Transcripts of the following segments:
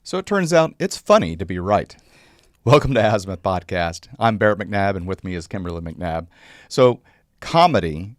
So it turns out it's funny to be right. Welcome to Azimuth Podcast. I'm Barrett McNabb, and with me is Kimberly McNabb. So comedy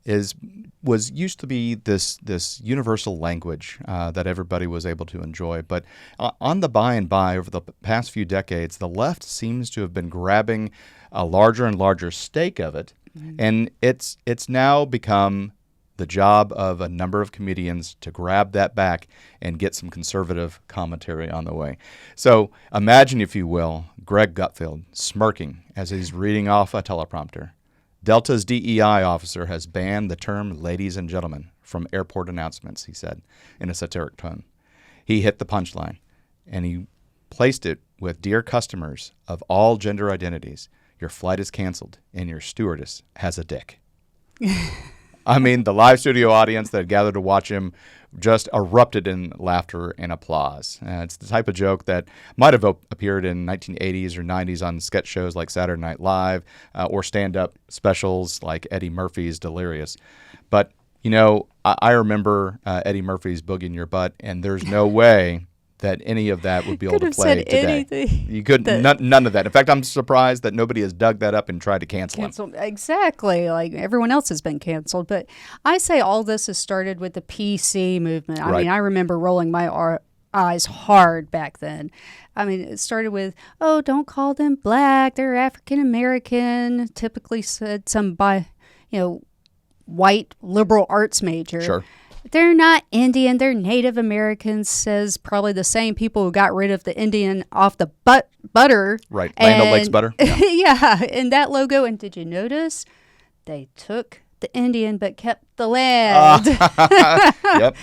was used to be this universal language that everybody was able to enjoy. But on the by and by, over the past few decades, the left seems to have been grabbing a larger and larger stake of it, and it's now become the job of a number of comedians to grab that back and get some conservative commentary on the way. So imagine, if you will, Greg Gutfeld smirking as he's reading off a teleprompter. Delta's DEI officer has banned the term ladies and gentlemen from airport announcements, he said, in a satiric tone. He hit the punchline, and he placed it with, "Dear customers of all gender identities, your flight is canceled and your stewardess has a dick." I mean, the live studio audience that gathered to watch him just erupted in laughter and applause. It's the type of joke that might have appeared in 1980s or 90s on sketch shows like Saturday Night Live or stand-up specials like Eddie Murphy's Delirious. But, you know, I remember Eddie Murphy's Boogie in Your Butt, and there's no way that any of that would be able to play today. You couldn't, none of that. In fact, I'm surprised that nobody has dug that up and tried to cancel him. Exactly. Like everyone else has been canceled. But I say all this has started with the PC movement. I mean, I remember rolling my eyes hard back then. I mean, it started with, "Oh, don't call them black. They're African American." Typically said some white liberal arts major. Sure. "They're not Indian, they're Native Americans," says probably the same people who got rid of the Indian off the butter. Right, Land O'Lakes butter. Yeah. Yeah, and that logo. And did you notice they took the Indian but kept the land? Yep.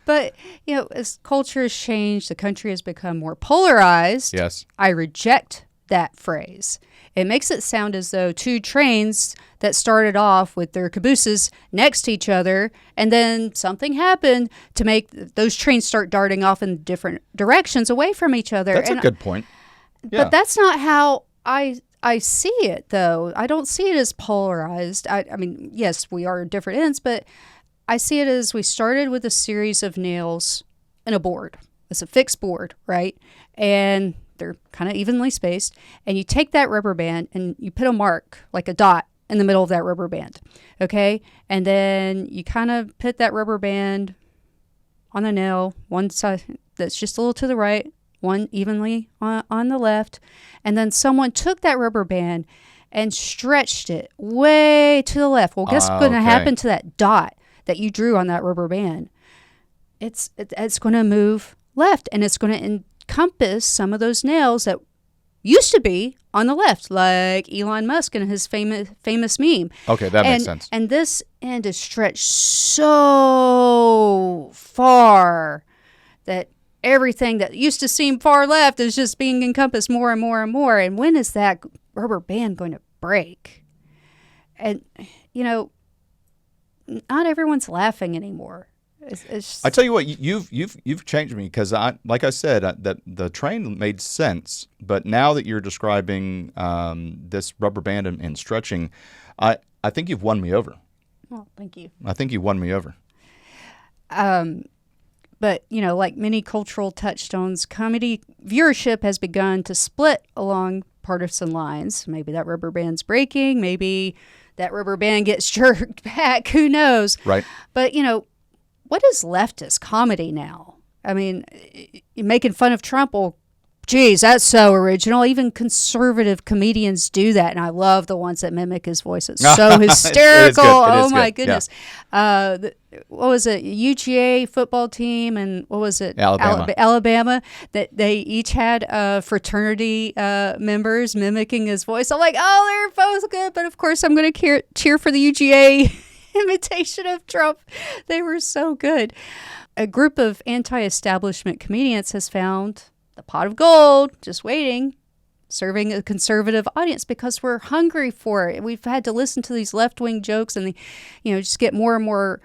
But, you know, as culture has changed, the country has become more polarized. Yes. I reject that phrase. It makes it sound as though two trains that started off with their cabooses next to each other, and then something happened to make those trains start darting off in different directions away from each other. That's a good point. Yeah. But that's not how I see it, though. I don't see it as polarized. I mean, yes, we are at different ends, but I see it as we started with a series of nails and a board. It's a fixed board, right? And they're kind of evenly spaced. And you take that rubber band and you put a mark, like a dot, in the middle of that rubber band. Okay? And then you kind of put that rubber band on a nail, one side that's just a little to the right, one evenly on the left. And then someone took that rubber band and stretched it way to the left. Well, guess what's going to happen to that dot that you drew on that rubber band? It's going to move left, and it's going to encompass some of those nails that used to be on the left, like Elon Musk and his famous meme. Okay, that makes sense. And this end is stretched so far that everything that used to seem far left is just being encompassed more and more and more. And when is that rubber band going to break? And, you know, not everyone's laughing anymore. I tell you what, you've changed me, because like I said, that the train made sense, but now that you're describing this rubber band and stretching, I think you've won me over. Well, thank you. I think you won me over. But, you know, like many cultural touchstones, comedy viewership has begun to split along partisan lines. Maybe that rubber band's breaking. Maybe that rubber band gets jerked back. Who knows? Right. But, you know, what is leftist comedy now? I mean, you're making fun of Trump. Well, geez, that's so original. Even conservative comedians do that, and I love the ones that mimic his voice. It's so hysterical. Oh, my goodness. Yeah. What was it? UGA football team, and what was it? Alabama. That they each had fraternity members mimicking his voice. I'm like, oh, they're both good, but of course I'm going to cheer for the UGA imitation of Trump. They were so good. A group of anti-establishment comedians has found the pot of gold, just waiting, serving a conservative audience, because we're hungry for it. We've had to listen to these left-wing jokes and just get more and more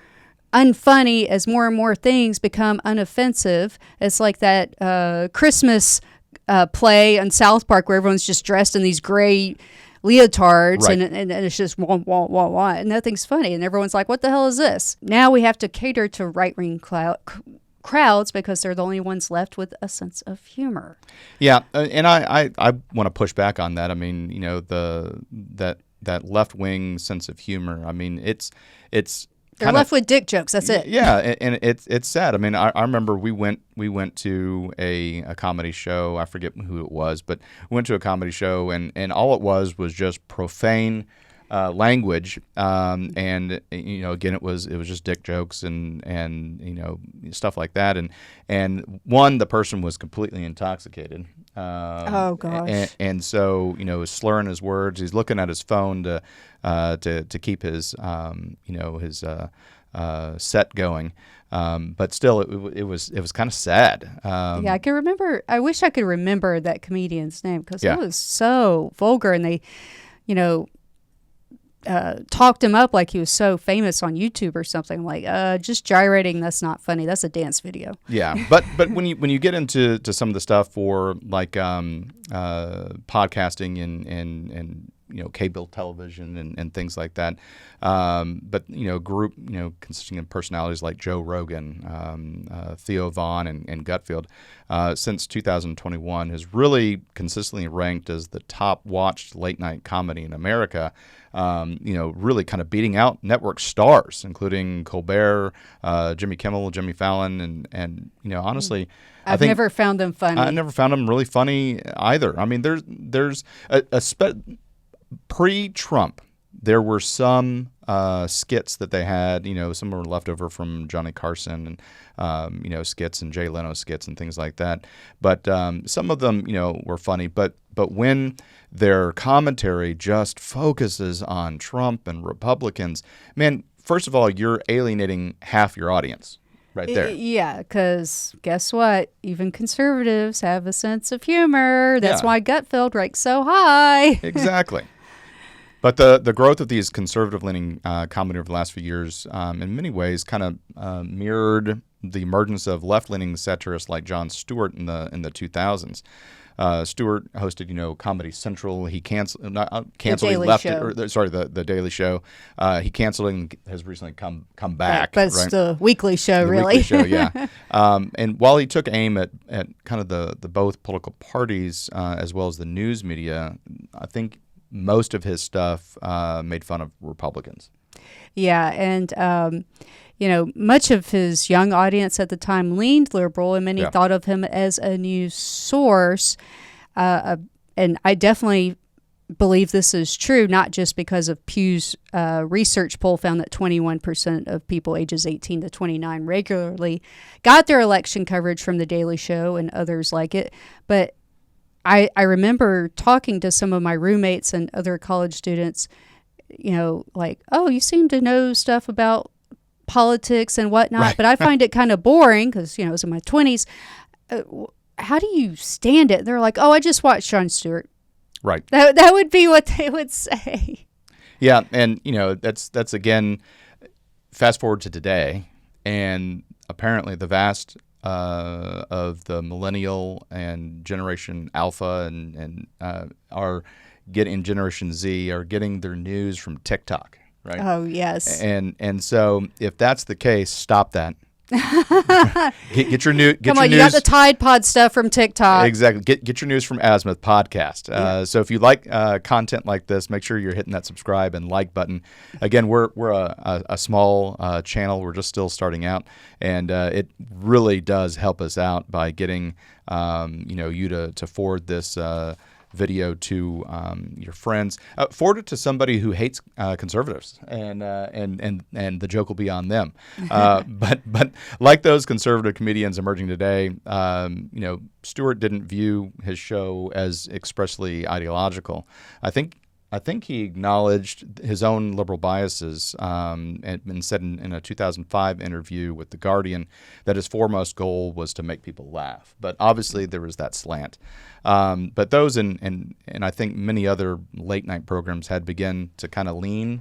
unfunny as more and more things become unoffensive. It's like that Christmas play on South Park where everyone's just dressed in these gray leotards, right. and it's just wah, wah, wah, wah, and nothing's funny, and everyone's like, what the hell is this? Now we have to cater to right-wing crowds because they're the only ones left with a sense of humor. Yeah, and I want to push back on that. I mean, that left wing sense of humor. I mean, it's they're left with dick jokes. That's it. Yeah, and it's sad. I mean, I remember we went to a comedy show. I forget who it was, but we went to a comedy show, and all it was just profane language, and again, it was just dick jokes and stuff like that, and the person was completely intoxicated. Oh gosh! And so was slurring his words. He's looking at his phone to keep his his set going. But still, it was kind of sad. Yeah, I can remember. I wish I could remember that comedian's name because it was so vulgar, and they, talked him up like he was so famous on YouTube or something. Like, just gyrating, that's not funny. That's a dance video. Yeah, but when you get into some of the stuff for like podcasting and cable television and things like that, but group consisting of personalities like Joe Rogan, Theo Vaughn, and Gutfeld, since 2021 has really consistently ranked as the top watched late night comedy in America. Really kind of beating out network stars, including Colbert, Jimmy Kimmel, Jimmy Fallon, and honestly, I've never found them funny. I never found them really funny either. I mean, there's pre-Trump, there were some skits that they had. Some were left over from Johnny Carson and skits and Jay Leno skits and things like that. But some of them were funny. But when their commentary just focuses on Trump and Republicans, man, first of all, you're alienating half your audience right there. Yeah, because guess what? Even conservatives have a sense of humor. That's why Gutfeld ranks so high. Exactly. But the growth of these conservative-leaning comedy over the last few years, in many ways, kind of mirrored the emergence of left-leaning satirists like Jon Stewart in the 2000s. Stewart hosted, Comedy Central. He canceled. He left it. The Daily Show. He canceled it and has recently come back. But it's the weekly show, really. Weekly show, yeah. And while he took aim at kind of the both political parties as well as the news media, I think most of his stuff made fun of Republicans. Yeah, and much of his young audience at the time leaned liberal, and many thought of him as a news source. And I definitely believe this is true, not just because of Pew's research poll found that 21% of people ages 18 to 29 regularly got their election coverage from The Daily Show and others like it, but I remember talking to some of my roommates and other college students, like, oh, you seem to know stuff about politics and whatnot, right. But I find it kind of boring because, I was in my 20s. How do you stand it? They're like, oh, I just watched Jon Stewart. Right. That would be what they would say. Yeah, and, that's again, fast forward to today, and apparently the vast of the millennial and Generation Alpha and are getting Generation Z are getting their news from TikTok, right? Oh yes. And so if that's the case, stop that. get your news. Come on, you got the Tide Pod stuff from TikTok. Exactly. Get your news from Azimuth Podcast. So if you like content like this, make sure you're hitting that subscribe and like button. Again, we're a small channel. We're just still starting out, and it really does help us out by getting you to forward this video to your friends. Forward it to somebody who hates conservatives, and the joke will be on them. But like those conservative comedians emerging today, Stewart didn't view his show as expressly ideological. I think he acknowledged his own liberal biases and said in a 2005 interview with The Guardian that his foremost goal was to make people laugh. But obviously there was that slant. But those and I think many other late night programs had begun to kind of lean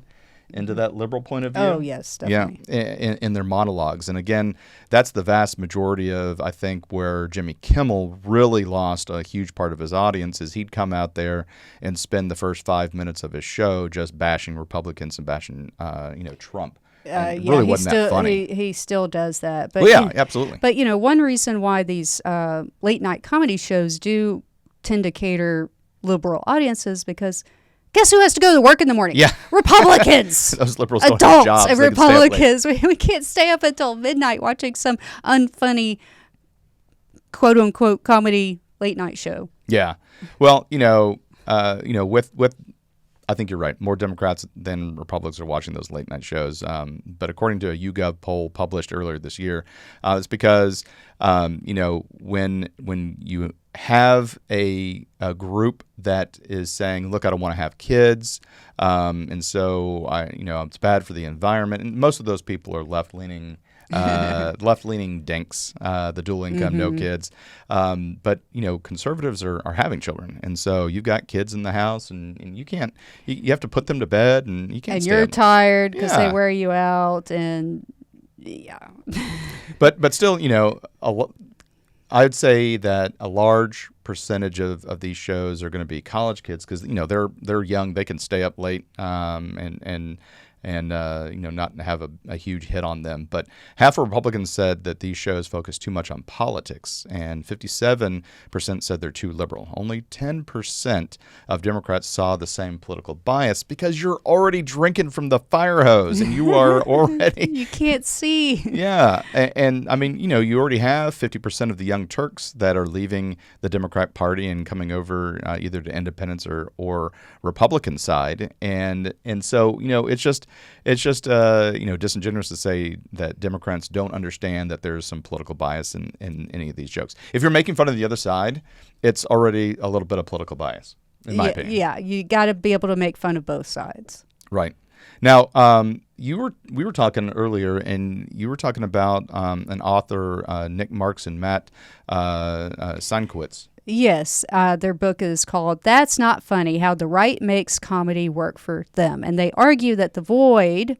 into that liberal point of view. Oh, yes, definitely. Yeah, in their monologues. And again, that's the vast majority of, I think, where Jimmy Kimmel really lost a huge part of his audience is he'd come out there and spend the first 5 minutes of his show just bashing Republicans and bashing, Trump. And it yeah, really he wasn't still that funny. he still does that. But Well, yeah, absolutely. But one reason why these late night comedy shows do tend to cater liberal audiences because guess who has to go to work in the morning? Yeah. Republicans. Those liberals don't have Adults jobs. and They can stay up late. Republicans. We can't stay up until midnight watching some unfunny quote unquote comedy late night show. Yeah. Well, with I think you're right. More Democrats than Republicans are watching those late night shows. But according to a YouGov poll published earlier this year, it's because when you have a group that is saying, "Look, I don't want to have kids," and so it's bad for the environment, and most of those people are left leaning. Left-leaning dinks, the dual income, no kids. But conservatives are having children, and so you've got kids in the house, and you can't. You have to put them to bed, and you can't. And stay you're up. tired because Yeah. they wear you out, and yeah. But still, I'd say that a large percentage of these shows are going to be college kids because they're young, they can stay up late, and not have a huge hit on them. But half of Republicans said that these shows focus too much on politics, and 57% said they're too liberal. Only 10% of Democrats saw the same political bias because you're already drinking from the fire hose and you are already... You can't see. Yeah. And I mean, you already have 50% of the young Turks that are leaving the Democrat Party and coming over either to independence or Republican side. And so, it's just disingenuous to say that Democrats don't understand that there's some political bias in any of these jokes. If you're making fun of the other side, it's already a little bit of political bias, in my opinion. Yeah, you got to be able to make fun of both sides. Right. Now, we were talking earlier, and you were talking about an author, Nick Marks and Matt Seinkowitz. Yes, their book is called "That's Not Funny: How the Right Makes Comedy Work for Them," and they argue that the void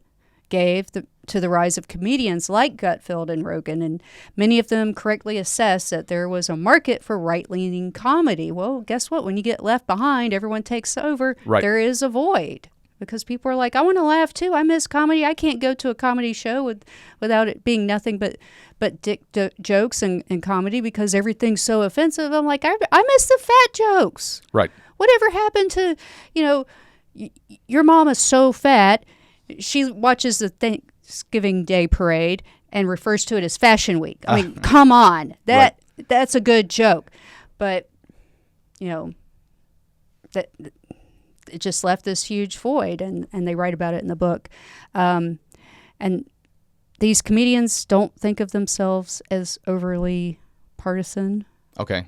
gave to the rise of comedians like Gutfeld and Rogan, and many of them correctly assessed that there was a market for right-leaning comedy. Well, guess what? When you get left behind, everyone takes over. Right. There is a void. Because people are like, I want to laugh too. I miss comedy. I can't go to a comedy show without it being nothing but dick jokes and comedy because everything's so offensive. I'm like, I miss the fat jokes. Right. Whatever happened to, your mom is so fat, she watches the Thanksgiving Day parade and refers to it as Fashion Week. I mean, come on. That's a good joke. But, that it just left this huge void, and they write about it in the book. And these comedians don't think of themselves as overly partisan. Okay.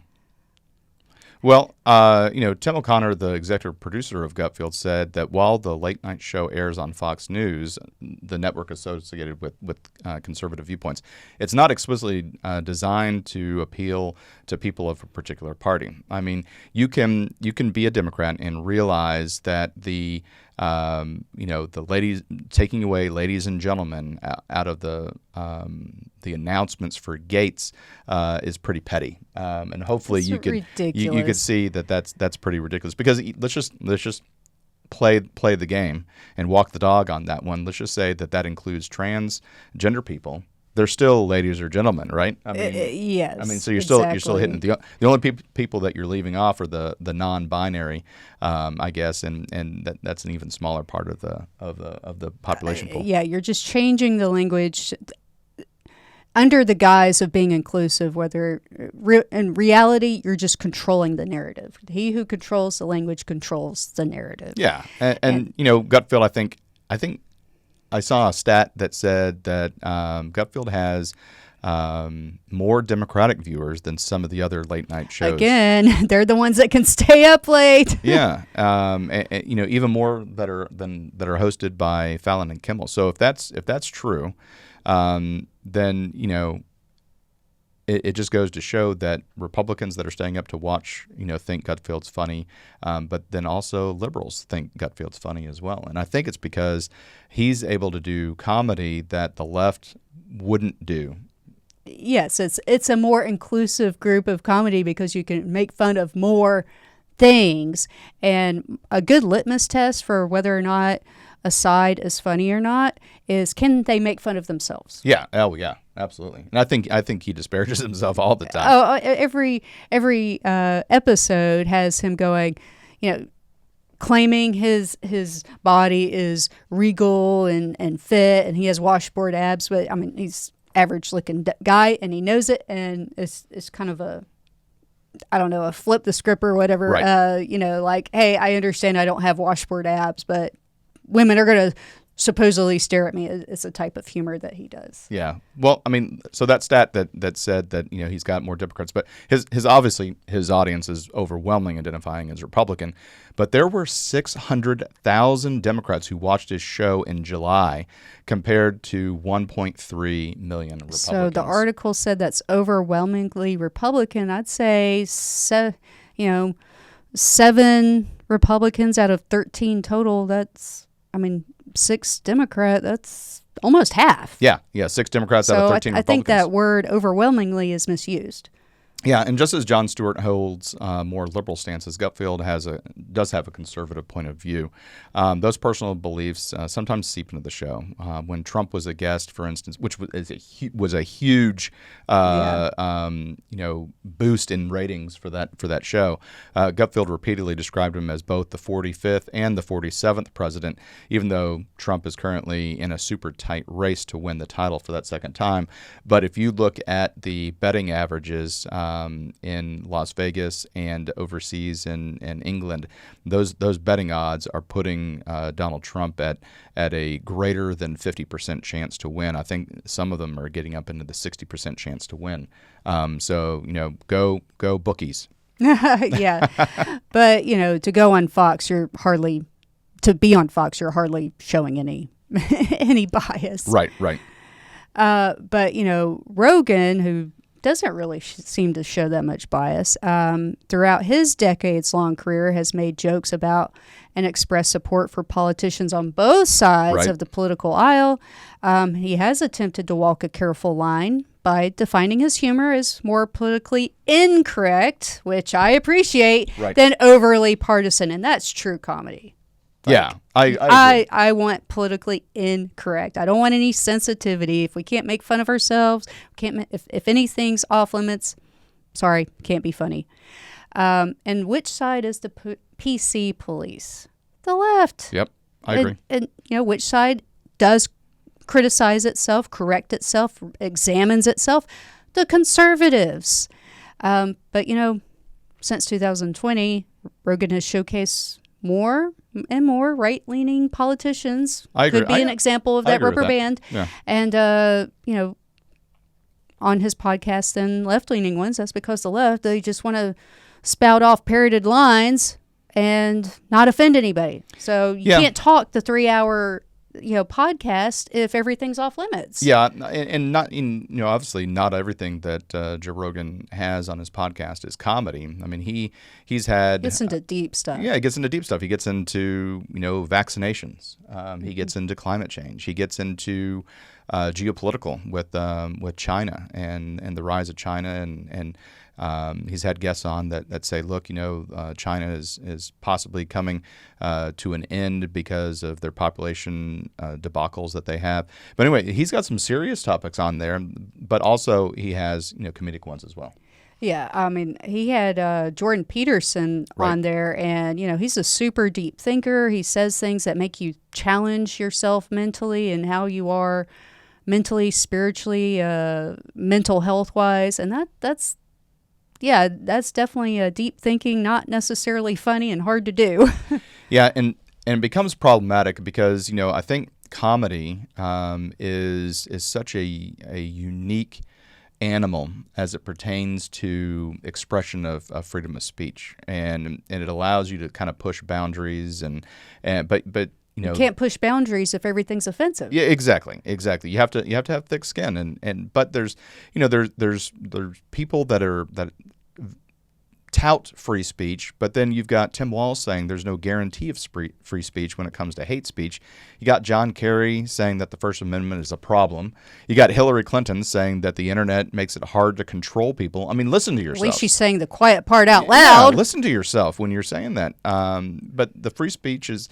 Well, Tim O'Connor, the executive producer of Gutfeld, said that while the late night show airs on Fox News, the network associated with conservative viewpoints, it's not explicitly designed to appeal to people of a particular party. I mean, you can be a Democrat and realize that the ladies taking away ladies and gentlemen out of the announcements for Gates is pretty petty, and hopefully you could see that that's pretty ridiculous because let's just play the game and walk the dog on that one. Let's just say that includes transgender people. They're still ladies or gentlemen, right? I mean, yes. I mean, so you're exactly. still hitting the only people that you're leaving off are the non-binary, I guess, and that's an even smaller part of the population pool. Yeah, you're just changing the language under the guise of being inclusive. Whether in reality you're just controlling the narrative. He who controls the language controls the narrative. Yeah, and Gutfeld, I think. I saw a stat that said that Gutfeld has more Democratic viewers than some of the other late night shows. Again, they're the ones that can stay up late. Yeah, even more that are hosted by Fallon and Kimmel. So if that's true, then it just goes to show that Republicans that are staying up to watch, think Gutfeld's funny, but then also liberals think Gutfeld's funny as well. And I think it's because he's able to do comedy that the left wouldn't do. Yes, it's a more inclusive group of comedy because you can make fun of more things. And a good litmus test for whether or not a side is funny or not is, can they make fun of themselves? Yeah. Oh, yeah. Absolutely. And I think he disparages himself all the time. Oh, every episode has him going, claiming his body is regal and fit, and he has washboard abs. But I mean, he's average looking guy, and he knows it, and it's kind of a, I don't know, a flip the script or whatever. Right. Like, hey, I understand I don't have washboard abs, but women are going to supposedly stare at me. It's a type of humor that he does. Yeah. Well, I mean, so that stat that said that he's got more Democrats, but his obviously his audience is overwhelming identifying as Republican, but there were 600,000 Democrats who watched his show in July, compared to 1.3 million Republicans. So the article said that's overwhelmingly Republican. I'd say 7 Republicans out of 13 total. That's, I mean, 6 Democrat, that's almost half. Yeah, 6 Democrats out of 13 Republicans. I think that word overwhelmingly is misused. Yeah, and just as Jon Stewart holds more liberal stances, Gutfeld does have a conservative point of view. Those personal beliefs sometimes seep into the show. When Trump was a guest, for instance, which was a huge boost in ratings for that show, Gutfeld repeatedly described him as both the 45th and the 47th president, even though Trump is currently in a super tight race to win the title for that second time. But if you look at the betting averages in Las Vegas and overseas in England, those betting odds are putting Donald Trump at a greater than 50% chance to win. I think some of them are getting up into the 60% chance to win. So go bookies. Yeah, but to go on Fox, you're hardly showing any any bias. Right. But Rogan, who doesn't really seem to show that much bias, throughout his decades-long career has made jokes about and expressed support for politicians on both sides of the political aisle. He has attempted to walk a careful line by defining his humor as more politically incorrect, which I appreciate, than overly partisan, and that's true comedy. Yeah, I want politically incorrect. I don't want any sensitivity. If we can't make fun of ourselves, if anything's off limits, sorry, can't be funny. And which side is the PC police? The left. Yep, I agree. And which side does criticize itself, correct itself, examines itself? The conservatives. But since 2020, Rogan has showcased more and more right-leaning politicians. I agree. Could be an example of that rubber band. Yeah. And, on his podcast and left-leaning ones, that's because the left, they just want to spout off parroted lines and not offend anybody. So you can't talk the 3-hour podcast if everything's off limits. Yeah, and not obviously not everything that Joe Rogan has on his podcast is comedy. I mean, he's had gets into deep stuff. Yeah, he gets into deep stuff. He gets into vaccinations. He gets into climate change. He gets into geopolitical with China and the rise of China and he's had guests on that say, look, China is possibly coming to an end because of their population debacles that they have. But anyway, he's got some serious topics on there, but also he has comedic ones as well. Yeah, I mean, he had Jordan Peterson on there, and he's a super deep thinker. He says things that make you challenge yourself mentally and how you are mentally, spiritually, mental health wise, and that's definitely a deep thinking, not necessarily funny and hard to do. Yeah, and it becomes problematic because, I think comedy is such a unique animal as it pertains to expression of freedom of speech, and it allows you to kind of push boundaries but you can't push boundaries if everything's offensive. Yeah, exactly. You have to have thick skin, but there's there's people that tout free speech, but then you've got Tim Walz saying there's no guarantee of free speech when it comes to hate speech. You got John Kerry saying that the First Amendment is a problem. You got Hillary Clinton saying that the internet makes it hard to control people. I mean, listen to yourself. At least she's saying the quiet part out loud. Yeah, listen to yourself when you're saying that. But the free speech is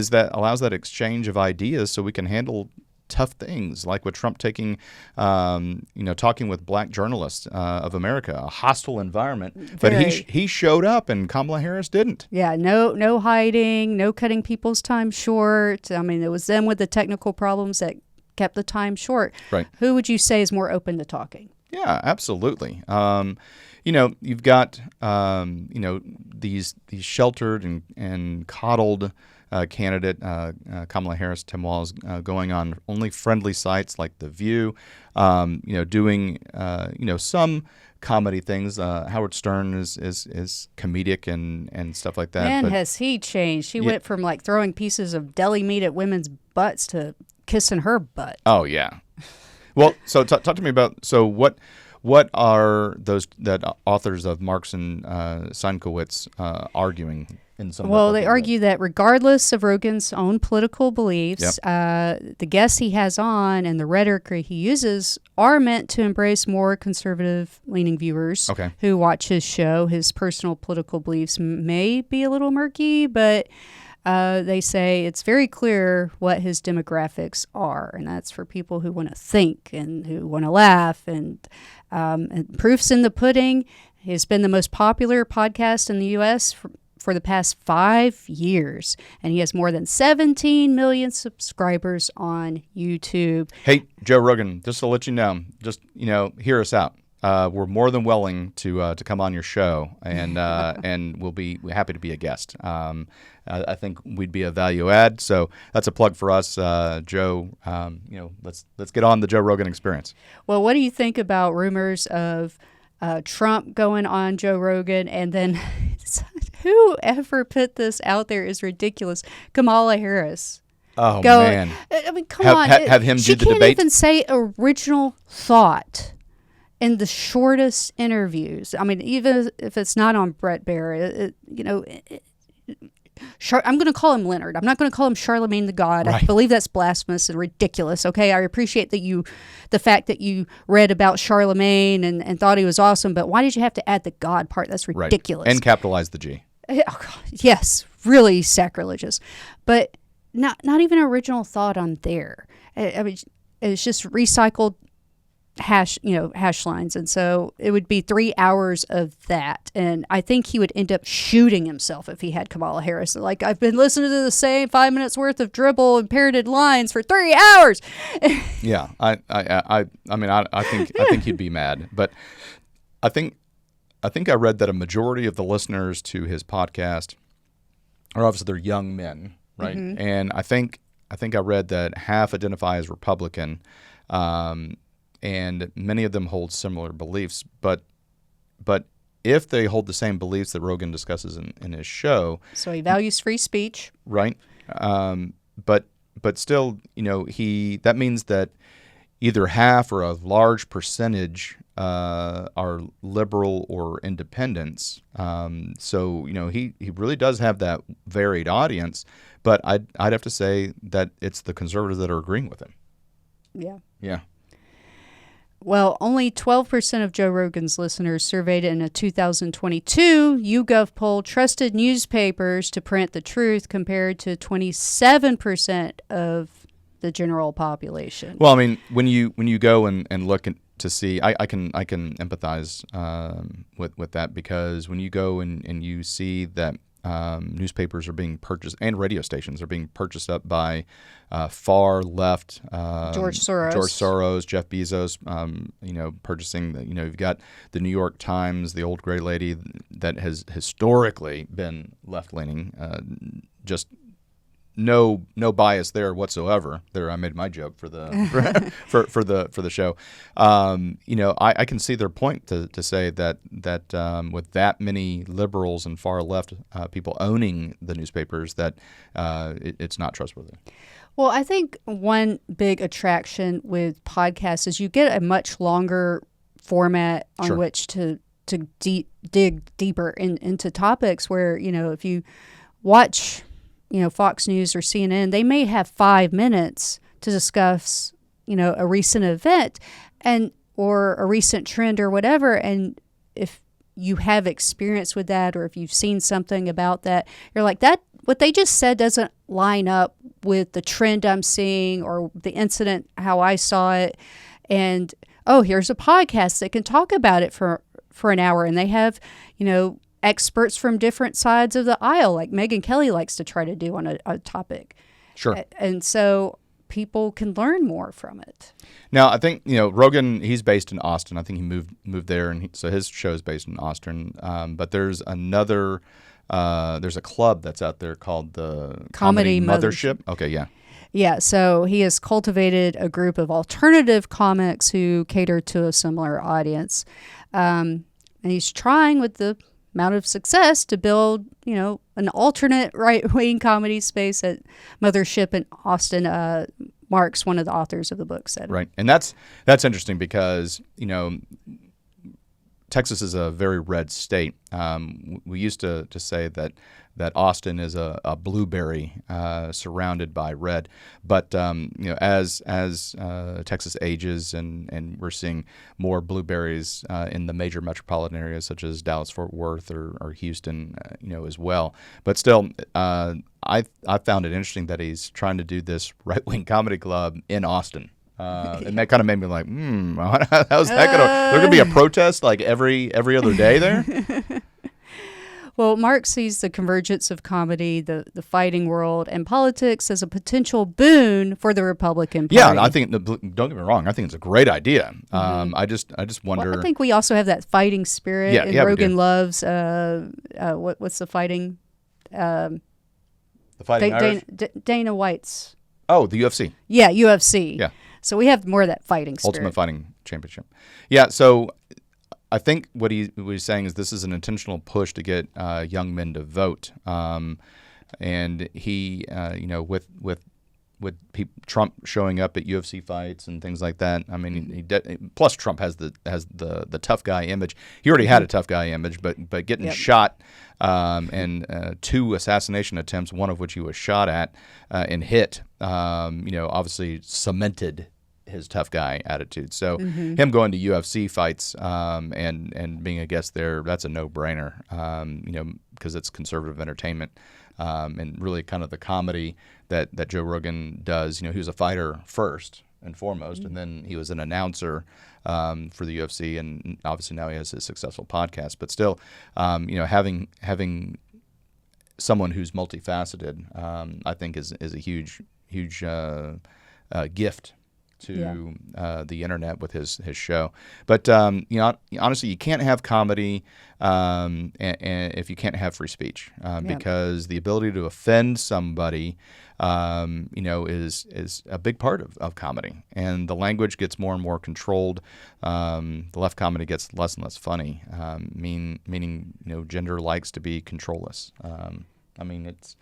that allows that exchange of ideas so we can handle tough things, like with Trump taking, talking with black journalists of America, a hostile environment. But he showed up, and Kamala Harris didn't. Yeah, no hiding, no cutting people's time short. I mean, it was them with the technical problems that kept the time short. Right. Who would you say is more open to talking? Yeah, absolutely. You've got these sheltered and coddled candidate Kamala Harris, Tim Walz, going on only friendly sites like The View, doing some comedy things. Howard Stern is comedic and stuff like that. Man, has he changed? He went from like throwing pieces of deli meat at women's butts to kissing her butt. Oh yeah. Well, so talk to me about what are those that authors of Marx and Seinkowitz arguing? Well, they argue that regardless of Rogan's own political beliefs, the guests he has on and the rhetoric he uses are meant to embrace more conservative-leaning viewers who watch his show. His personal political beliefs may be a little murky, but they say it's very clear what his demographics are, and that's for people who want to think and who want to laugh. And proof's in the pudding. He's been the most popular podcast in the U.S. for the past 5 years, and he has more than 17 million subscribers on YouTube. Hey, Joe Rogan, just to let you know, hear us out. We're more than willing to come on your show, and we'll be happy to be a guest. I think we'd be a value add, so that's a plug for us, Joe. Let's get on the Joe Rogan Experience. Well, what do you think about rumors of Trump going on Joe Rogan, and then whoever put this out there is ridiculous, Kamala Harris? Oh, man. I mean, come on. Have him do the debate? She can't even say original thought in the shortest interviews. I mean, even if it's not on Brett Baier, I'm going to call him Leonard. I'm not going to call him Charlemagne the God. Right. I believe that's blasphemous and ridiculous. Okay, I appreciate the fact that you read about Charlemagne and thought he was awesome, but why did you have to add the God part? That's ridiculous. Right. And capitalize the G. Oh, God. Yes, really sacrilegious. But not even original thought on there. I mean, it's just recycled hash lines, and so it would be 3 hours of that, and I think he would end up shooting himself if he had Kamala Harris. Like, I've been listening to the same 5 minutes worth of dribble and parroted lines for 3 hours. Yeah, I think he'd be mad, but I think I read that a majority of the listeners to his podcast are obviously they're young men, right? Mm-hmm. And I think I read that half identify as Republican. And many of them hold similar beliefs, but if they hold the same beliefs that Rogan discusses in his show, so he values free speech, right? But still, that means that either half or a large percentage are liberal or independents. So he really does have that varied audience, but I'd have to say that it's the conservatives that are agreeing with him. Yeah. Yeah. Well, only 12% of Joe Rogan's listeners surveyed in a 2022 YouGov poll trusted newspapers to print the truth, compared to 27% of the general population. Well, I mean, when you go and look to see, I can empathize with that, because when you go and you see that newspapers are being purchased and radio stations are being purchased up by far left George Soros, Jeff Bezos, purchasing you've got the New York Times, the old gray lady that has historically been left leaning, just no bias there whatsoever. There, I made my joke for the for the show. I can see their point to say that with that many liberals and far left people owning the newspapers, that it's not trustworthy. Well, I think one big attraction with podcasts is you get a much longer format on which to to dig deeper into topics where, if you watch, Fox News or CNN, they may have 5 minutes to discuss, a recent event or a recent trend or whatever. And if you have experience with that, or if you've seen something about that, you're like, that what they just said doesn't line up with the trend I'm seeing or the incident, how I saw it. And, oh, here's a podcast that can talk about it for an hour. And they have, experts from different sides of the aisle, like Megyn Kelly likes to try to do on a topic. Sure. And so people can learn more from it. Now, I think, Rogan, he's based in Austin. I think he moved there, and so his show is based in Austin. But there's another, there's a club that's out there called the Comedy Mothership. Okay, yeah. Yeah, so he has cultivated a group of alternative comics who cater to a similar audience. And he's trying with the amount of success to build, an alternate right-wing comedy space at Mothership in Austin. Mark's one of the authors of the book said. Right, and that's interesting because, Texas is a very red state. We used to say that Austin is a blueberry surrounded by red, but as Texas ages and we're seeing more blueberries in the major metropolitan areas such as Dallas, Fort Worth, or Houston, as well. But still, I found it interesting that he's trying to do this right-wing comedy club in Austin. And that kind of made me like, how's that gonna? There gonna be a protest like every other day there? Well, Mark sees the convergence of comedy, the fighting world, and politics as a potential boon for the Republican Party. Yeah, I think. Don't get me wrong. I think it's a great idea. I just wonder. Well, I think we also have that fighting spirit. Yeah, and yeah, Rogan loves what's the fighting? The fighting Irish? Dana White's. Oh, the UFC. Yeah, UFC. Yeah. So we have more of that fighting spirit. Ultimate Fighting Championship. Yeah, so I think what he's saying is this is an intentional push to get young men to vote. And he, with Trump showing up at UFC fights and things like that. I mean, plus Trump has the tough guy image. He already had a tough guy image, but getting shot and 2 assassination attempts, one of which he was shot at and hit, obviously cemented his tough guy attitude. So him going to UFC fights and being a guest there, that's a no-brainer, because it's conservative entertainment. And really kind of the comedy that Joe Rogan does. He was a fighter first and foremost, and then he was an announcer for the UFC, and obviously now he has his successful podcast. But still, having someone who's multifaceted, I think is a huge gift to the internet with his show. But honestly, you can't have comedy and if you can't have free speech, because the ability to offend somebody is a big part of comedy, and the language gets more and more controlled. The left comedy gets less and less funny, meaning gender likes to be controlless. It's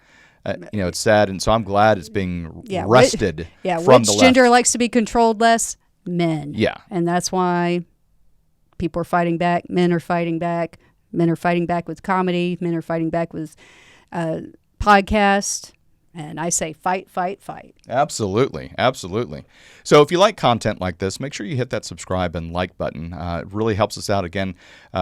it's sad, and so I'm glad it's being wrested from the left. Which gender likes to be controlled less? Men. Yeah. And that's why people are fighting back. Men are fighting back. Men are fighting back with comedy. Men are fighting back with podcast. And I say fight, fight, fight. Absolutely. Absolutely. So if you like content like this, make sure you hit that subscribe and like button. It really helps us out. Again,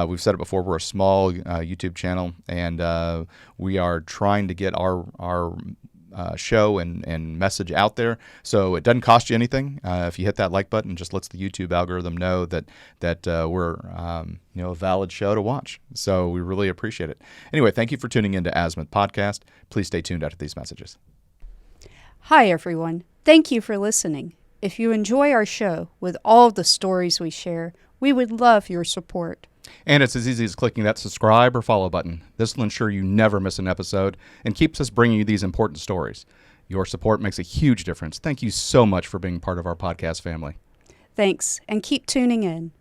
we've said it before, we're a small YouTube channel, and we are trying to get our show and message out there. So it doesn't cost you anything. If you hit that like button, it just lets the YouTube algorithm know that we're a valid show to watch. So we really appreciate it. Anyway, thank you for tuning in to Azimuth Podcast. Please stay tuned after these messages. Hi, everyone. Thank you for listening. If you enjoy our show with all the stories we share, we would love your support. And it's as easy as clicking that subscribe or follow button. This will ensure you never miss an episode and keeps us bringing you these important stories. Your support makes a huge difference. Thank you so much for being part of our podcast family. Thanks, and keep tuning in.